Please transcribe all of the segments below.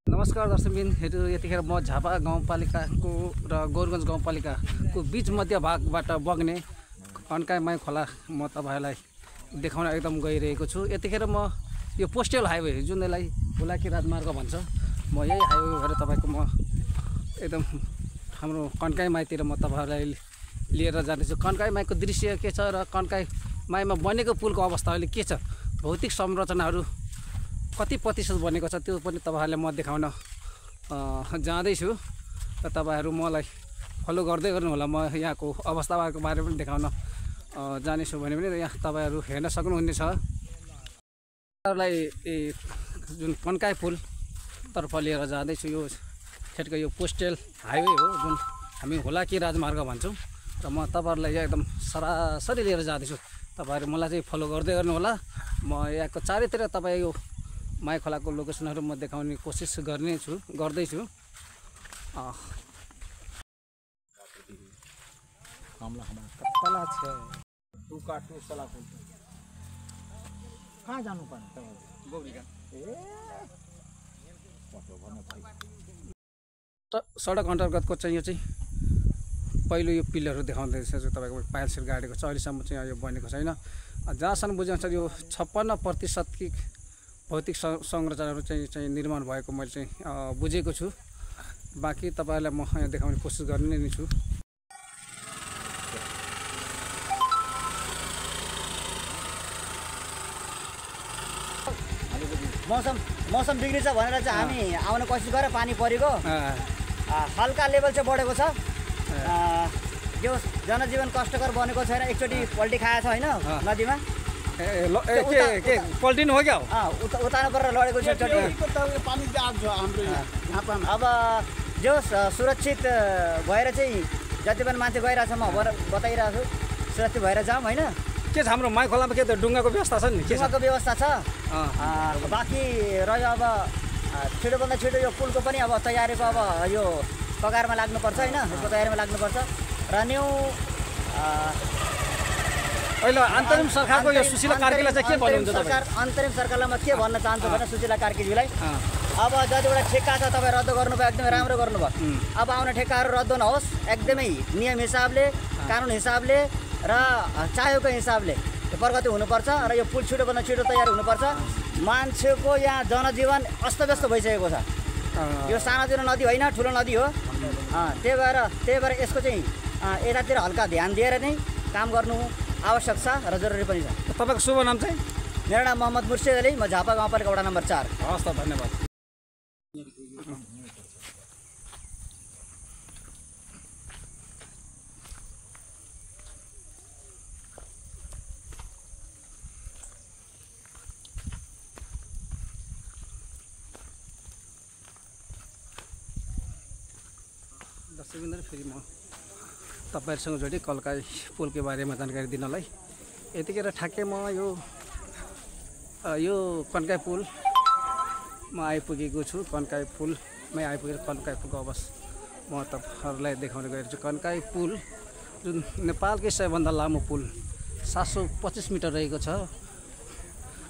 नमस्कार दर्शकबिनहरू, यतिखेर म झापा गाउँपालिकाको र गौरगञ्ज गाउँपालिकाको बीच मध्य भागबाट बग्ने कन्काई खोला म तपाईहरुलाई देखाउन एकदम गइरहेको छु। यतिखेर म यो पोस्टल हाइवे जुन यसलाई हुलाकी राजमार्ग भन्छ, म यही हाइवे भएर तपाईको म एकदम हाम्रो कन्काई माईतिर म तपाईहरुलाई लिएर जानेछु। कन्काई माईको दृश्य के छ र कन्काई माईमा बनेको पुलको अवस्था अहिले के छ, भौतिक संरचनाहरू कति प्रतिशत बनेको छ त्यो पनि तपाईहरुलाई म देखाउन जाँदैछु र तपाईहरु मलाई फलो गर्दै गर्नु होला। म यहाँको अवस्थाको बारेमा पनि देखाउन जानेछु भने पनि यहाँ तपाईहरु हेर्न सक्नुहुनेछ। तपाईहरुलाई जुन कन्काई पुल तर्फ लिएर जाँदैछु। यो ठेटको यो पोस्टल हाइवे हो जुन हामी हुलाकी राजमार्ग भन्छौँ र म तपाईहरुलाई एकदम सरासरी लिएर जाँदैछु। तपाईहरु मलाई चाहिँ फलो गर्दै गर्नु होला। म यहाँको चारैतिर तपाई यो माई खोलाको लोकेसनहरु म देखाउने कोसिस गर्दैछु। कहाँ जानु पर्ने सडक अन्तर्गतको चाहिँ यो चाहिँ पहिलो यो पिलरहरू देखाउँदैछ तपाईको पाइल्सर गाडेको छ। अहिलेसम्म चाहिँ यो बनेको छैन। जहाँसम्म बुझ्नुहुन्छ यो 56% कि भौतिक संरचनाहरू चाहिँ निर्माण भएको मैले चाहिँ बुझेको छु। बाँकी तपाईहरुलाई म यहाँ देखाउने कोसिस गर्ने नै छु। मौसम बिग्रिन्छ भनेर चाहिँ हामी आउन कोसिस गरे, पानी परेको हल्का लेभल चाहिँ बढेको छ। यो जनजीवन कष्टकर बनेको छैन, एकचोटि पल्टी खाएको छ हैन नदीमा। के पल्टिनु हो क्या? उतार्नु परेर लडेको छ एकचोटि। अब जो सुरक्षित भएर चाहिँ जति पनि मान्छे गइरहेछ म बताइरहेको छु, सुरक्षित भएर जाऊँ हैन। के छ हाम्रो माई खोलामा के त ढुङ्गाको व्यवस्था छ नि? ढुङ्गाको व्यवस्था छ। बाँकी रह्यो अब छिटोभन्दा छिटो यो पुलको पनि अब तयारीको अब यो कगारमा लाग्नुपर्छ हैन, यसको तयारीमा लाग्नुपर्छ। र न्यू अहिले अन्तरिम सरकारको यो सुशीला कार्कीलाई चाहिँ के भन्नुहुन्छ तपाईँ? अन्तरिम सरकारलाई म के भन्न चाहन्छु भने सुशीला कार्कीज्यूलाई अब जतिवटा ठेक्का छ तपाईँ रद्द गर्नुभयो, एकदमै राम्रो गर्नुभयो। अब आउने ठेक्काहरू रद्द नहोस्, एकदमै नियम हिसाबले, कानुन हिसाबले र चाहेको हिसाबले प्रगति हुनुपर्छ। र यो पुल छिटोभन्दा छिटो तयार हुनुपर्छ। मान्छेको यहाँ जनजीवन अस्तव्यस्त भइसकेको छ। यो सानोतिनो नदी होइन, ठुलो नदी हो। त्यही भएर यसको चाहिँ यतातिर हल्का ध्यान दिएर नै काम गर्नु आवश्यक छ र जरुरी पनि छ। तपाईको शुभ नाम चाहिँ? मेरो नाम मोहम्मद मुर्शिद अली, म झापा गाउँपालिका वडा नम्बर 4। हस् त, धन्यवाद। दर्शकबिनहरु, फेरि म तपाईहरुसँग जोडी कन्काई पुलको बारेमा जानकारी दिनलाई यतिखेर ठ्याक्कै म यो कन्काई पुलमा आइपुगेको छु। कन्काई पुलमै आइपुगेर कन्काई पुलको अवस्था म तपाईहरुलाई देखाउने गरेको छु। कन्काई पुल जुन नेपालकै सबैभन्दा लामो पुल 725 मिटर रहेको छ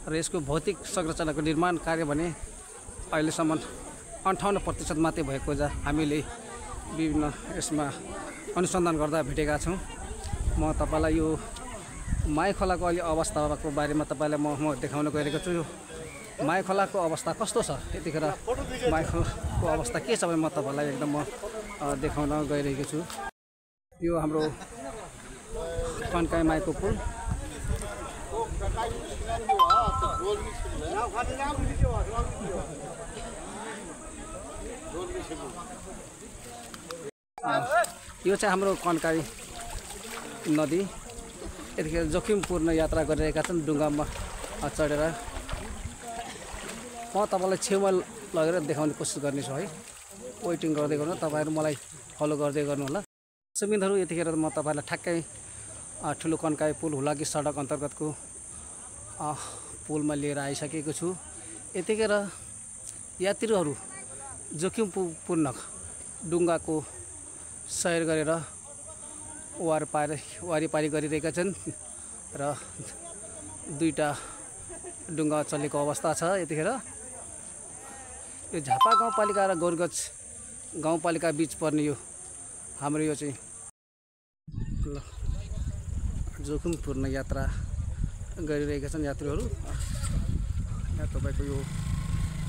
र यसको भौतिक संरचनाको निर्माण कार्य भने अहिलेसम्म 58% मात्रै भएको हामीले विभिन्न यसमा अनुसन्धान गर्दा भेटेका छौँ। म तपाईलाई यो माई खोलाको अहिले अवस्थाको बारेमा तपाईलाई म देखाउन गइरहेको छु। यो माई खोलाको अवस्था कस्तो छ, यतिखेर माई खोलाको अवस्था के छ भने म तपाईलाई एकदम देखाउन गइरहेको छु। यो हाम्रो कन्काई माईको पुल। यो चाहिँ हाम्रो कन्काई नदी। यतिखेर जोखिमपूर्ण यात्रा गरिरहेका छन् डुङ्गामा चढेर। म तपाईलाई छेउमा लगेर देखाउने कोसिस गर्नेछु है। वेटिङ गर्दै गर्नु, तपाईहरु मलाई फलो गर्दै गर्नु होला। दर्शकबिनहरु, यतिखेर म तपाईलाई ठ्याक्कै ठुलो कन्काई पुल हुलाकी सडक अन्तर्गतको पुलमा लिएर आइसकेको छु। यतिखेर यात्रीहरू जोखिमपूर्ण डुङ्गाको सैर गरेर वारिपारी गरिरहेका छन् र दुईटा डुङ्गा चलेको अवस्था छ। यतिखेर यो झापा गाउँपालिका र गोरगञ्ज गाउँपालिका बीच पर्ने यो हाम्रो यो चाहिँ ल जोखिमपूर्ण यात्रा गरिरहेका छन् यात्रुहरू। यहाँ तपाईँको यो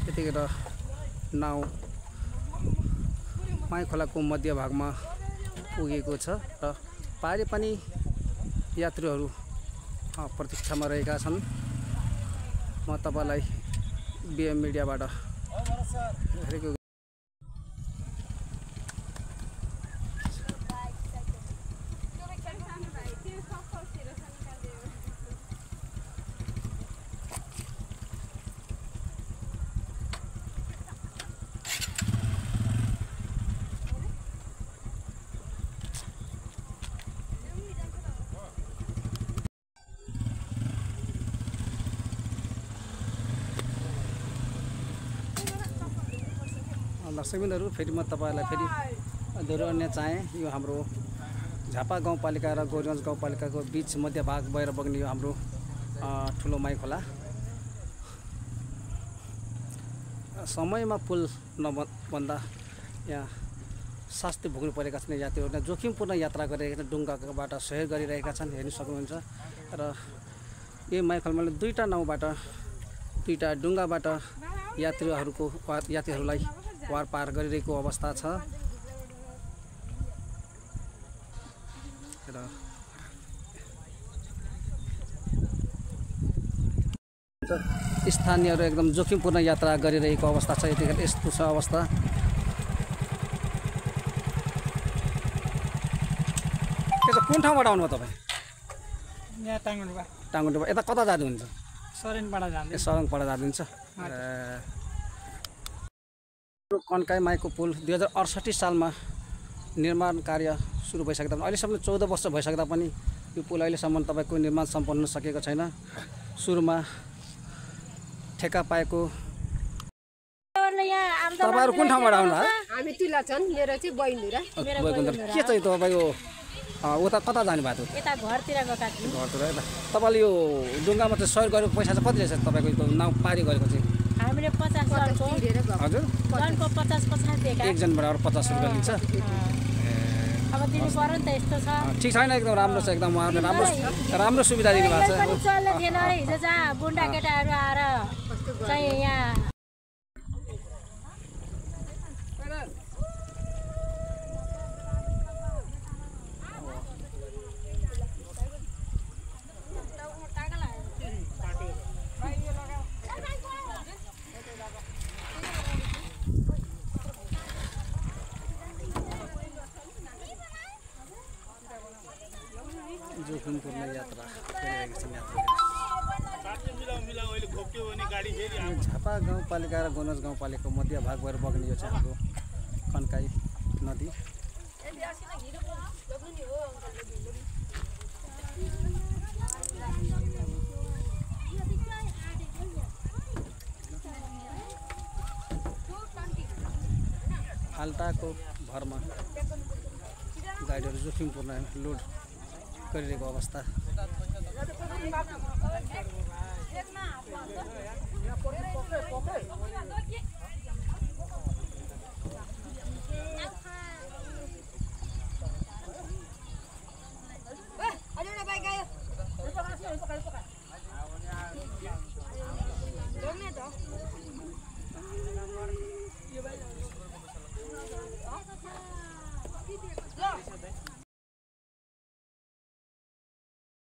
यतिखेर नाउ माई खोलाको मध्य भागमा पुगेको छ र पारी पनि यात्रुहरू प्रतीक्षामा रहेका छन्। म तपाईँलाई बिएम मिडियाबाट हेरेको दर्शकबिन्दुहरू फेरि म तपाईँलाई फेरि दोहोऱ्याउन चाहेँ। यो हाम्रो झापा गाउँपालिका र गोरगञ्ज गाउँपालिकाको बीच मध्य भाग भएर बग्ने यो हाम्रो ठुलो माई खोला। समयमा पुल नबन्दा यहाँ शास्ति भोग्नु परेका छन् यात्रीहरू। जोखिमपूर्ण यात्रा गरिरहेका छन्, डुङ्गाबाट सहयोग गरिरहेका छन्, हेर्न सक्नुहुन्छ। र यो माई खोलामा दुईवटा नाउबाट दुईवटा डुङ्गाबाट यात्रीहरूलाई पार पार गरिरहेको अवस्था छ। र स्थानीयहरू एकदम जोखिमपूर्ण यात्रा गरिरहेको अवस्था छ। यतिखेर यस्तो छ अवस्था। कुन ठाउँबाट आउनुभयो तपाईँ? यहाँ टाङ्गुन्डुपा। यता कता जानुहुन्छ? सरेनपाडा जान्छ। सरङपाडा जानुहुन्छ। कन्काई माईको पुल 2068 सालमा निर्माण कार्य सुरु भइसक्दा पनि अहिलेसम्म 14 वर्ष भइसक्दा पनि यो पुल अहिलेसम्म तपाईँको निर्माण सम्पन्न हुन सकेको छैन। सुरुमा ठेक्का पाएको। तपाईँहरू कुन ठाउँबाट आउनु? हामी तिला छन्, मेरो चाहिँ बहिनी र के चाहिँ तपाईँको उता कता जानु भएको? यता घरतिर गएका थियौँ। घरतिर यता तपाईँले यो डुङ्गामा चाहिँ सहयोग गरेको पैसा चाहिँ कति रहेछ तपाईँको नाउ पारी गरेको चाहिँ? हामीले 50 जनको हजुर जनको 50 दिएका। एकजनबाट 50 रुपियाँ लिन्छ। अब दिनु पर्यो नि त, यस्तो छ। ठिक छैन, एकदम राम्रो छ। एकदम उहाँहरूले राम्रो सुविधा दिनुभएको छ। पनि चल्ने थिएन रे हिजो जहाँ गुन्डा केटाहरू आएर चाहिँ यहाँ जोखिमपूर्ण यात्रा गरिरहेका छन् यात्रुहरू। झापा गाउँपालिका र गोरगञ्ज गाउँपालिकाको मध्य भाग भएर बग्ने यो चाहिँ हाम्रो कन्काई नदी। फाल्टाको भरमा गाडीहरू जोखिमपूर्ण लोड गरिरहेको अवस्था।